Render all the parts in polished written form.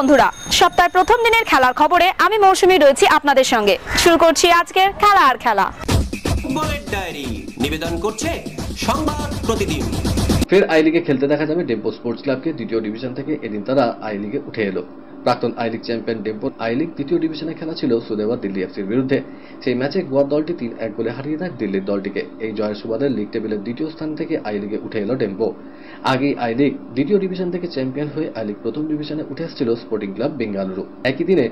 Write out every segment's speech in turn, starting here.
বন্ধুরা, সপ্তাহের প্রথম দিনের খেলার খবরে আমি মৌসুমী রয়েছি আপনাদের সঙ্গে। শুরু করছি আজকের খেলা আর খেলা। বুলেট ডায়েরি নিবেদন করছে সংবাদ প্রতিদিন। ফের আই লিগে খেলতে দেখা যাবে ডেম্পো স্পোর্টস ক্লাবকে। দ্বিতীয় ডিভিশন থেকে এদিন তারা আই লিগে উঠে এলো। প্রাক্তন I league champion Dempo I league দ্বিতীয় ডিভিশনে খেলা ছিল সুদেওয়া দিল্লি এফসির বিরুদ্ধে। সেই ম্যাচে গোয়া দলটি 3-1 গোলে হারিয়ে দেয় দিল্লির দলটিকে। এই জয়ের সুবাদে লিগ টেবিলের দ্বিতীয় স্থান থেকে আই লিগে উঠে এলো ডেম্পো। আগেই আই লিগ দ্বিতীয় ডিভিশন থেকে চ্যাম্পিয়ন হয়ে আই লিগ প্রথম ডিভিশনে উঠে এসেছিল স্পোর্টিং ক্লাব বেঙ্গালুরু। একই দিনে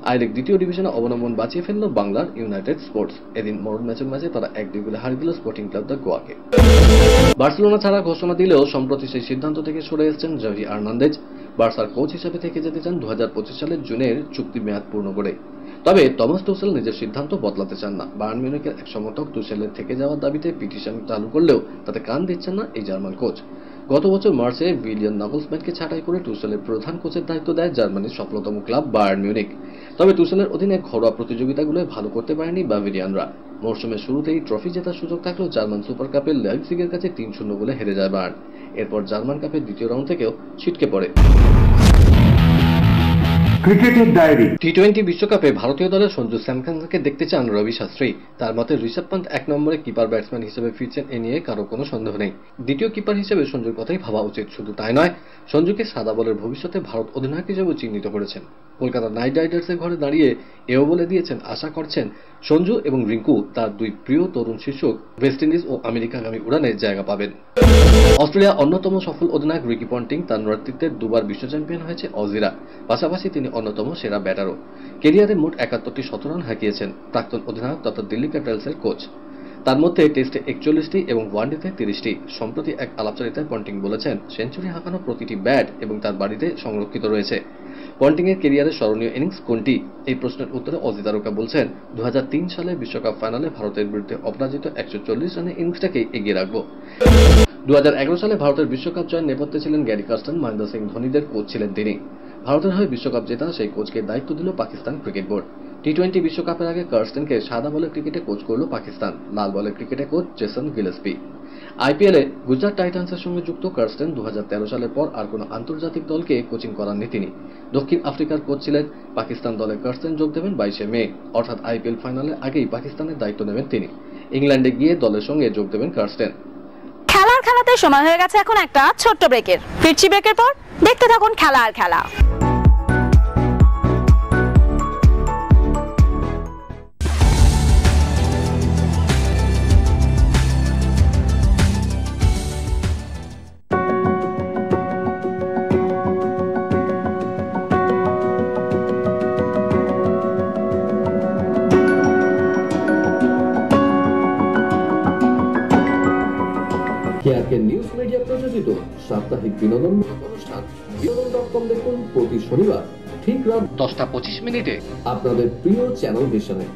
আই লিগ দ্বিতীয় ডিভিশনে অবলম্বন বাঁচিয়ে ফেলল বাংলার ইউনাইটেড স্পোর্টস। এদিন মরণ ম্যাচের মাঝে তারা 1-2 গোলে হারিয়ে দিল স্পোর্টিং ক্লাব দ্য গোয়াকে। বার্সেলোনা ছাড়া ঘোষণা দিলেও সম্প্রতি সেই সিদ্ধান্ত থেকে সরে এসেছেন জাভি আর্নান্দেজ। বার্সার কোচ হিসেবে থেকে যেতে চান 2025 সালের জুনের চুক্তি মেয়াদ পূর্ণ করে। তবে টমাস টুসেল নিজের সিদ্ধান্ত বদলাতে চান না। বায়ার্ন মিউনিখের এক সমর্থক টুসেলের থেকে যাওয়ার দাবিতে পিটিশন চালু করলেও তাতে কান দিচ্ছেন না এই জার্মান কোচ। গত বছর মার্চে উইলিয়ান নাগলসম্যানকে ছাঁটাই করে টুসেলের প্রধান কোচের দায়িত্ব দেয় জার্মানির সফলতম ক্লাব বায়ার্ন মিউনিখ। তবে টুসেলের অধীনে ঘরোয়া প্রতিযোগিতাগুলোয় ভালো করতে পারেনি বাভারিয়ানরা। মৌসুমের শুরুতেই ট্রফি জেতার সুযোগ থাকলেও জার্মান সুপার কাপে লাইপজিগের কাছে 3-0 গোলে হেরে যায় বায়ার্ন। এরপর জার্মান কাপের দ্বিতীয় রাউন্ড থেকেও ছিটকে পড়ে। ক্রিকেটের ডায়েরি। টি-20 বিশ্বকাপে ভারতীয় দলের সঞ্জু স্যামসনকে দেখতে চান রবি শাস্ত্রী। তার মতে ঋষভ পান্ত 1 নম্বরে কিপার ব্যাটসম্যান হিসেবে ফিরছেন, এ নিয়ে কারো কোনো সন্দেহ নেই। দ্বিতীয় কিপার হিসেবে সঞ্জুর কথাই ভাবা উচিত। শুধু তাই নয়, সঞ্জুকে সাদা বলের ভবিষ্যতে ভারত অধিনায়ক হিসেবেও চিহ্নিত করেছেন। কলকাতা নাইট রাইডার্সের ঘরে দাঁড়িয়ে এও বলে দিয়েছেন আশা করছেন সঞ্জু এবং রিঙ্কু তার দুই প্রিয় তরুণ শিশু ওয়েস্ট ইন্ডিজ ও আমেরিকাগামী উড়ানে জায়গা পাবেন। অস্ট্রেলিয়া অন্যতম সফল অধিনায়ক রিকি পন্টিং। তার নেতৃত্বে দুবার বিশ্ব চ্যাম্পিয়ন হয়েছে অজিরা। পাশাপাশি তিনি অন্যতম সেরা ব্যাটারও। ক্যারিয়ারে মোট 71টি শতরান হাঁকিয়েছেন প্রাক্তন অধিনায়ক তথা দিল্লি ক্যাপিটালসের কোচ। তার মধ্যে টেস্টে 41টি এবং ওয়ানডেতে 30টি। সম্প্রতি এক আলাপচারিতায় পন্টিং বলেছেন সেঞ্চুরি হাঁকানো প্রতিটি ব্যাট এবং তার বাড়িতে সংরক্ষিত রয়েছে। পন্টিংয়ের ক্যারিয়ারের স্মরণীয় ইনিংস কোনটি, এই প্রশ্নের উত্তরে অজি তারকা বলছেন 2003 সালে বিশ্বকাপ ফাইনালে ভারতের বিরুদ্ধে অপরাজিত 140 রানের ইনিংসটাকেই এগিয়ে রাখব। 2011 সালে ভারতের বিশ্বকাপ জয়ের নেপথ্যে ছিলেন গ্যারি কার্স্টন। মহেন্দ্র সিং ধোনিদের কোচ ছিলেন তিনি। ভারতের হয়ে বিশ্বকাপ জেতা সেই কোচকে দায়িত্ব দিল পাকিস্তান ক্রিকেট বোর্ড। টি-20 বিশ্বকাপের আগে কার্স্টনকে সাদা বলের ক্রিকেটে কোচ করল পাকিস্তান। লাল বলের ক্রিকেটে কোচ জেসন গিলেস্পি। আইপিএলে গুজরাট টাইটান্সের সঙ্গে যুক্ত কার্স্টন 2013 সালের পর আর কোনো আন্তর্জাতিক দলকে কোচিং করাননি তিনি। দক্ষিণ আফ্রিকার কোচ ছিলেন। পাকিস্তান দলে কার্স্টন যোগ দেবেন 22 মে, অর্থাৎ আইপিএল ফাইনালের আগেই পাকিস্তানের দায়িত্ব নেবেন তিনি। ইংল্যান্ডে গিয়ে দলের সঙ্গে যোগ দেবেন কার্স্টন। খেলার খেলাতে সময় হয়ে গেছে এখন একটা ছোট্ট ব্রেকের। ফিরছি ব্রেকের পর, দেখতে থাকুন খেলা আর খেলা। কেআরকে নিউজ মিডিয়া প্রযোজিত সাপ্তাহিক বিনোদনমূলক অনুষ্ঠান বিনোদন.com দেখুন প্রতি শনিবার ঠিক রাত 10:25 আপনাদের প্রিয় চ্যানেল ভিশনে।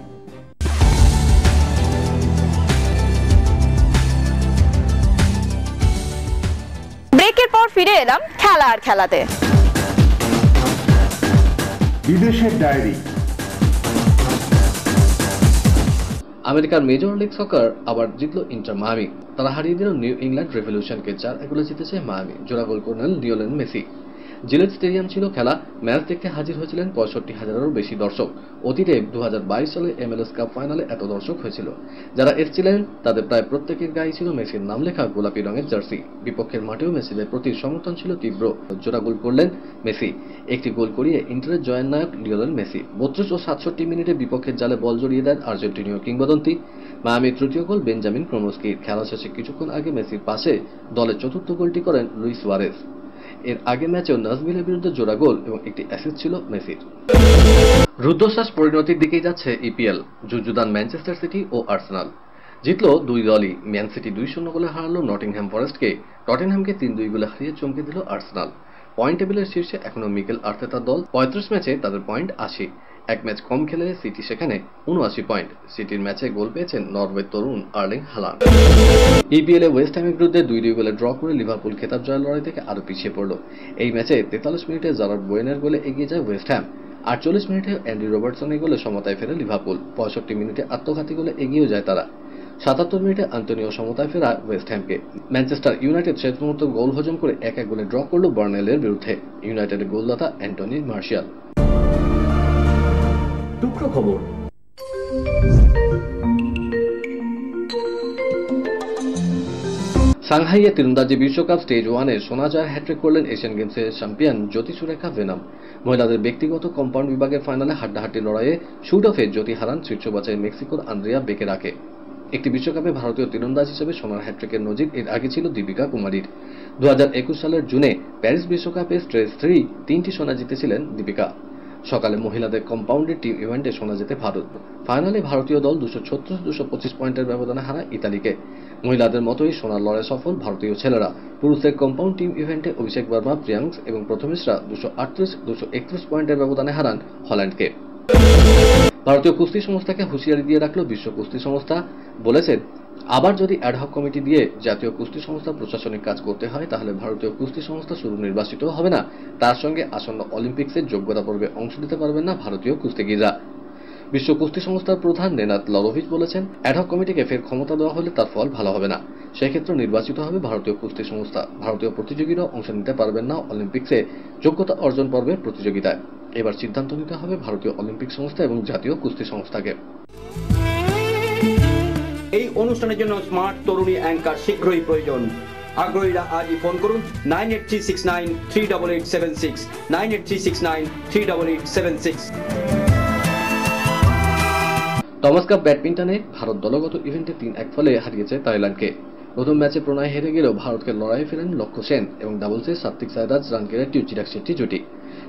ব্রেকের পর ফিরে এলাম খেলা আর খেলাতে। বিদেশের ডায়েরি। আমেরিকার মেজর লিগ সকার আবার জিতল ইন্টার মায়ামি। তারা হারিয়ে দিল নিউ ইংল্যান্ড রেভলিউশনকে। 4-1 গোলে জিতেছে মায়ামি। জোড়া গোল করলেন লিওনেল মেসি। জিলেট স্টেডিয়াম ছিল খেলা। ম্যাচ দেখতে হাজির হয়েছিলেন 65,000-এরও বেশি দর্শক। অতীতে 2022 সালে MLS কাপ ফাইনালে এত দর্শক হয়েছিল। যারা এসেছিলেন তাদের প্রায় প্রত্যেকের গায়ে ছিল মেসির নাম লেখা গোলাপি রঙের জার্সি। বিপক্ষের মাঠেও মেসিদের প্রতি সমর্থন ছিল তীব্র। জোড়া গোল করলেন মেসি। একটি গোল করিয়ে ইন্টারের জয়ের নায়ক লিওনেল মেসি। 32 ও 67 মিনিটে বিপক্ষের জালে বল জড়িয়ে দেন আর্জেন্টিনীয় কিংবদন্তি। মায়ামির তৃতীয় গোল বেঞ্জামিন ক্রোমস্কির। খেলা শেষে কিছুক্ষণ আগে মেসির পাশে দলের চতুর্থ গোলটি করেন লুইস সুয়ারেজ। এর আগে ম্যাচেও নাসভিলের বিরুদ্ধে জোড়া গোল এবং একটি অ্যাসিস্ট ছিল মেসির। রুদ্ধশ্বাস পরিণতির দিকেই যাচ্ছে ইপিএল। যুযুদান ম্যানচেস্টার সিটি ও আর্সেনাল। জিতল দুই দলই। ম্যান সিটি 2-0 গোলে হারালো নটিংহ্যাম ফরেস্টকে। টটেনহ্যামকে 3-2 গোলে হারিয়ে চমকে দিল আর্সেনাল। পয়েন্ট টেবিলের শীর্ষে এখনো মিকেল আর্তেতার দল। 35 ম্যাচে তাদের পয়েন্ট 80। এক ম্যাচ কম খেলে সিটি সেখানে 79 পয়েন্ট। সিটির ম্যাচে গোল পেয়েছেন নরওয়ের তরুণ আর্লিং হালান্ড। ইপিএলে ওয়েস্ট হ্যামের বিরুদ্ধে 2-2 গোলে ড্র করে লিভারপুল খেতাব জয়ের লড়াই থেকে আরও পিছিয়ে পড়ল। এই ম্যাচে 43 মিনিটে জারার্ড বোয়েনের গোলে এগিয়ে যায় ওয়েস্ট হ্যাম। 48 মিনিটে অ্যান্ডি রবার্টসনের গোলে সমতায় ফেরে লিভারপুল। 65 মিনিটে আত্মঘাতী গোলে এগিয়েও যায় তারা। 77 মিনিটে আন্তোনিও সমতায় ফেরা ওয়েস্ট হ্যামকে। ম্যানচেস্টার ইউনাইটেড শেষ মুহূর্তে গোল হজম করে 1-1 গোলে ড্র করল বার্নেলের বিরুদ্ধে। ইউনাইটেডের গোলদাতা অ্যান্টনি মার্শিয়াল। টুকরো খবর। সাংহাইয়ে তীরন্দাজি বিশ্বকাপ স্টেজ 1-এ সোনা জয়ের হ্যাট্রিক করলেন এশিয়ান গেমসের চ্যাম্পিয়ন জ্যোতি সুরেখা ভেনাম। মহিলাদের ব্যক্তিগত কম্পাউন্ড বিভাগের ফাইনালে হাড্ডাহাড্ডি লড়াইয়ে শুট অফে জ্যোতি হারান শীর্ষ বাছাই মেক্সিকোর আন্দ্রিয়া বেকেরাকে। একটি বিশ্বকাপে ভারতীয় তীরন্দাজ হিসেবে সোনার হ্যাট্রিকের নজির এর আগে ছিল দীপিকা কুমারীর। 2021 সালের জুনে প্যারিস বিশ্বকাপে স্ট্রেস 3 সোনা জিতেছিলেন দীপিকা। সকালে মহিলাদের কম্পাউন্ডের টিম ইভেন্টে সোনা জেতে ভারত। ফাইনালে ভারতীয় দল 236-225 পয়েন্টের ব্যবধানে হারায় ইতালিকে। মহিলাদের মতোই সোনার লড়াই সফল ভারতীয় ছেলেরা। পুরুষদের কম্পাউন্ড টিম ইভেন্টে অভিষেক বর্মা, প্রিয়াংশ এবং প্রথমেশরা 238-231 পয়েন্টের ব্যবধানে হারান হল্যান্ডকে। ভারতীয় কুস্তি সংস্থাকে হুঁশিয়ারি দিয়ে রাখল বিশ্ব কুস্তি সংস্থা। বলেছেন, আবার যদি অ্যাডহক কমিটি দিয়ে জাতীয় কুস্তি সংস্থা প্রশাসনিক কাজ করতে হয় তাহলে ভারতীয় কুস্তি সংস্থা শুধু নির্বাচিত হবে না, তার সঙ্গে আসন্ন অলিম্পিক্সের যোগ্যতা পর্বে অংশ নিতে পারবেন না ভারতীয় কুস্তিগিররা। বিশ্ব কুস্তি সংস্থার প্রধান নেনাত লরোভিচ বলেছেন, অ্যাডহক কমিটিকে ফের ক্ষমতা দেওয়া হলে তার ফল ভালো হবে না। সেক্ষেত্রে নির্বাচিত হবে ভারতীয় কুস্তি সংস্থা। ভারতীয় প্রতিযোগীরাও অংশ নিতে পারবেন না অলিম্পিক্সে যোগ্যতা অর্জন পর্বের প্রতিযোগিতায়। এবার সিদ্ধান্ত নিতে হবে ভারতীয় অলিম্পিক সংস্থা এবং জাতীয় কুস্তি সংস্থাকে। এই অনুষ্ঠানের জন্য স্মার্ট তরুণী অ্যাঙ্কার শীঘ্রই প্রয়োজন। আগ্রহীরা আজই ফোন করুন 9836938876 9836938876। টমাস কাপ ব্যাডমিন্টনে ভারত দলগত ইভেন্টে 3-1 ফলে হারিয়েছে থাইল্যান্ডকে। প্রথম ম্যাচে প্রণয় হেরে গেলেও ভারতকে লড়াইয়ে ফেরেন লক্ষ্য সেন এবং ডাবলসে সাত্বিক সাইরাজ, রাঙ্কিরেড্ডি, চিরাগ শেট্টি জুটি।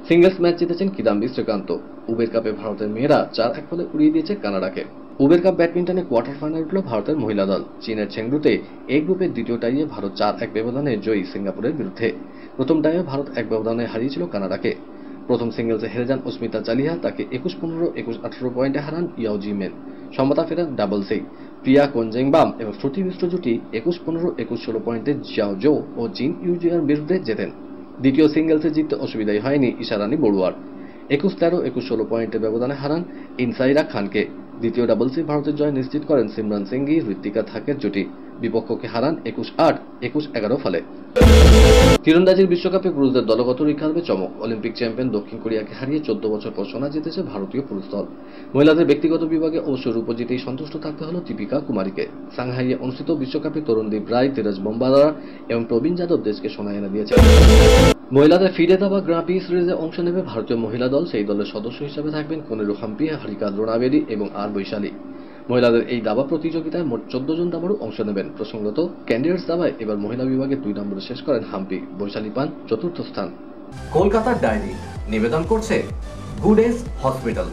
সিঙ্গলস ম্যাচ জিতেছেন কিদাম্বি শ্রীকান্ত। উবের কাপে ভারতের মেয়েরা 4-1 ফলে উড়িয়ে দিয়েছে কানাডাকে। উবের কাপ ব্যাডমিন্টনে কোয়ার্টার ফাইনাল উঠল ভারতের মহিলা দল। চীনের চেংডুতে এ গ্রুপের দ্বিতীয় টাইয়ে ভারত 4-1 ব্যবধানে জয়ী সিঙ্গাপুরের বিরুদ্ধে। প্রথম টাইয়ে ভারত 1 ব্যবধানে হারিয়েছিল কানাডাকে। প্রথম সিঙ্গলসে হেরে যান অস্মিতা চালিহা, তাকে 21-15, 21-18 পয়েন্টে হারান ইয়াও জি মেন। সমতা ফেরান ডাবলসেই। প্রিয়া কোনজেংবাম এবং শ্রুতি মিশ্র জুটি 21-15, 21-16 পয়েন্টে জিয়াও জো ও জিন ইউজিয়ার বিরুদ্ধে জেতেন। দ্বিতীয় সিঙ্গলসে জিততে অসুবিধাই হয়নি ঈশারানী বড়ুয়ার। 21-13, 21-16 পয়েন্টের ব্যবধানে হারান ইনসাইরা খানকে। দ্বিতীয় ডাবলসে ভারতের জয় নিশ্চিত করেন সিমরান সিংগি, ঋত্বিকা থাকের জুটি। বিপক্ষকে হারান 21-8, 21-11 ফলে। তীরন্দাজির বিশ্বকাপে পুরুষদের দলগত রিকার্ভে চমক। অলিম্পিক চ্যাম্পিয়ন দক্ষিণ কোরিয়াকে হারিয়ে 14 বছর পর সোনা জিতেছে ভারতীয় পুরুষ দল। মহিলাদের ব্যক্তিগত বিভাগে অবশ্য রূপ জিতেই সন্তুষ্ট থাকতে হলো দীপিকা কুমারীকে। সাংহাইয়ে অনুষ্ঠিত বিশ্বকাপে তরুণদীপ রায়, ধীরজ বোম্বাদারা এবং প্রবীণ যাদব দেশকে সোনা এনে দিয়েছে। মহিলাদের ফিরে দাবা গ্রাঁ প্রি সিরিজে অংশ নেবে ভারতীয় মহিলা দল। সেই দলের সদস্য হিসেবে থাকবেন কোনেরু হাম্পি, হারিকা দ্রোণাবেদী এবং আর বৈশালী। মহিলাদের এই দাবা প্রতিযোগিতায় মোট 14 জন দাবাড়ু অংশ নেবেন। প্রসঙ্গত, ক্যান্ডিডেটস দাবায় এবার মহিলা বিভাগে 2 নম্বরে শেষ করেন হাম্পি। বৈশালী পান 4র্থ স্থান। কলকাতার ডায়েরি নিবেদন করছে গুড এজ হসপিটাল।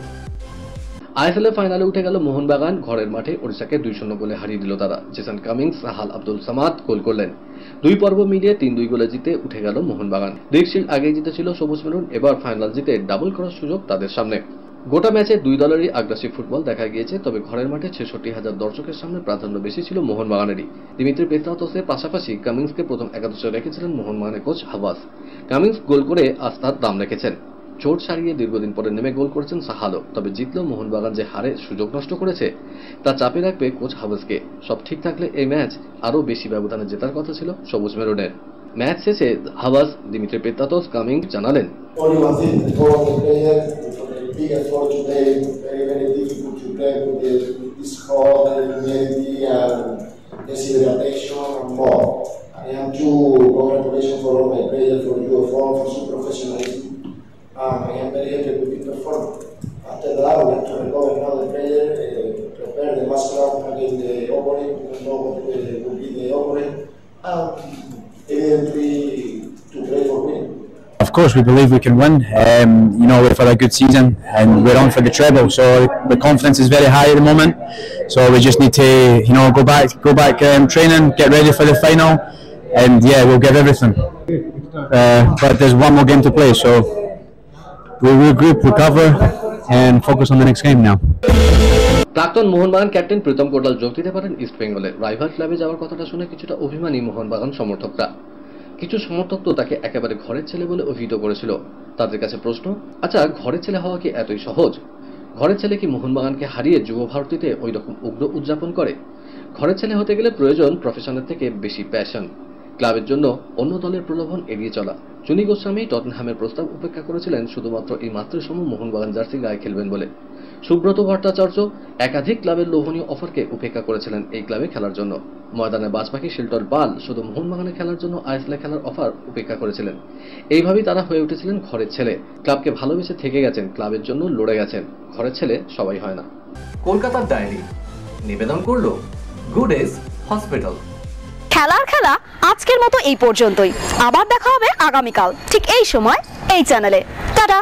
আইএসএল এর ফাইনালে উঠে গেল মোহনবাগান। ঘরের মাঠে ওড়িশাকে 2-0 গোলে হারিয়ে দিল তারা। জেসন কামিংস, রাহাল আব্দুল সামাদ গোল করলেন। 2 পর্ব মিলিয়ে 3-2 গোলে জিতে উঠে গেল মোহনবাগান। লিগ শিল্ড আগেই জিতেছিল সবুজ মেরুন, এবার ফাইনাল জিতে ডাবল করার সুযোগ তাদের সামনে। গোটা ম্যাচে 2 দলেরই আগ্রাসী ফুটবল দেখা গিয়েছে, তবে ঘরের মাঠে 66,000 দর্শকের সামনে প্রাধান্য বেশি ছিল মোহনবাগানেরই। দিমিত্রি পেত্রাতসের পাশাপাশি কামিংসকে প্রথম একাদশে রেখেছিলেন মোহনবাগানের কোচ হাভাস। কামিংস গোল করে আস্থার দাম রেখেছেন। চোট সারিয়ে দীর্ঘদিন পরে নেমে গোল করেছেন সাহালো। তবে জিতলেও মোহনবাগান যে হারে সুযোগ নষ্ট করেছে তা চাপে রাখবে কোচ হাভাসকে। সব ঠিক থাকলে এই ম্যাচ আরও বেশি ব্যবধানে জেতার কথা ছিল সবুজ মেরুনের। ম্যাচ শেষে হাভাস, দিমিত্রি পেত্রাতস, কামিংস জানালেন, big effort today, very, very difficult to play with this cold and humidity and dehydration and more. I have to congratulations for all my players, for UFO, for some professionalism. I am very happy with the performance. After that, we have to recover another player, prepare the muscle against the opponent, we don't know what will be the opponent, and evidently to play for winning. Of course, we believe we can win. We've had a good season and we're on for the treble. So the confidence is very high at the moment. So we just need to, go back training, get ready for the final, and yeah, we'll give everything. But there's one more game to play, so we'll regroup, recover, and focus on the next game now. প্রাক্তন Mohun Bagan captain Pritam কোটাল যোগ দিতে পারেন east বেঙ্গলে। Rival ক্লাবে যাওয়ার কথাটা শুনে কিছুটা অভিমানী মোহনবাগান সমর্থকরা। কিছু সমর্থক তো তাকে একেবারে ঘরের ছেলে বলে অভিহিত করেছিল। তাদের কাছে প্রশ্ন, আচ্ছা ঘরের ছেলে হওয়া কি এতই সহজ? ঘরের ছেলে কি মোহনবাগানকে হারিয়ে যুব ভারতীতে ওই রকম উগ্র উদযাপন করে? ঘরের ছেলে হতে গেলে প্রয়োজন প্রফেশনের থেকে বেশি প্যাশন, ক্লাবের জন্য অন্য দলের প্রলোভন এড়িয়ে চলা। চুনি গোস্বামী টটনহ্যামের প্রস্তাব উপেক্ষা করেছিলেন শুধুমাত্র এই মাতৃসম মোহনবাগান জার্সি গায়ে খেলবেন বলে। সুব্রত ভট্টাচার্য একাধিক ক্লাবের লোভনীয় অফারকে উপেক্ষা করেছিলেন এই ক্লাবে খেলার জন্য। ময়দানে বাজপাখি শিল্টন পাল শুধু মোহনবাগানে খেলার জন্য আইএসএলে খেলার অফার উপেক্ষা করেছিলেন। এইভাবেই তারা হয়ে উঠেছিলেন ঘরের ছেলে, ক্লাবকে ভালোবেসে থেকে গেছেন, ক্লাবের জন্য লড়ে গেছেন। ঘরের ছেলে সবাই হয় না। কলকাতার ডায়েরি নিবেদন করলো গুড এজ হসপিটাল। খেলার খেলা আজকের মতো এই পর্যন্তই। আবার দেখা হবে আগামীকাল ঠিক এই সময় এই চ্যানেলে। টাটা।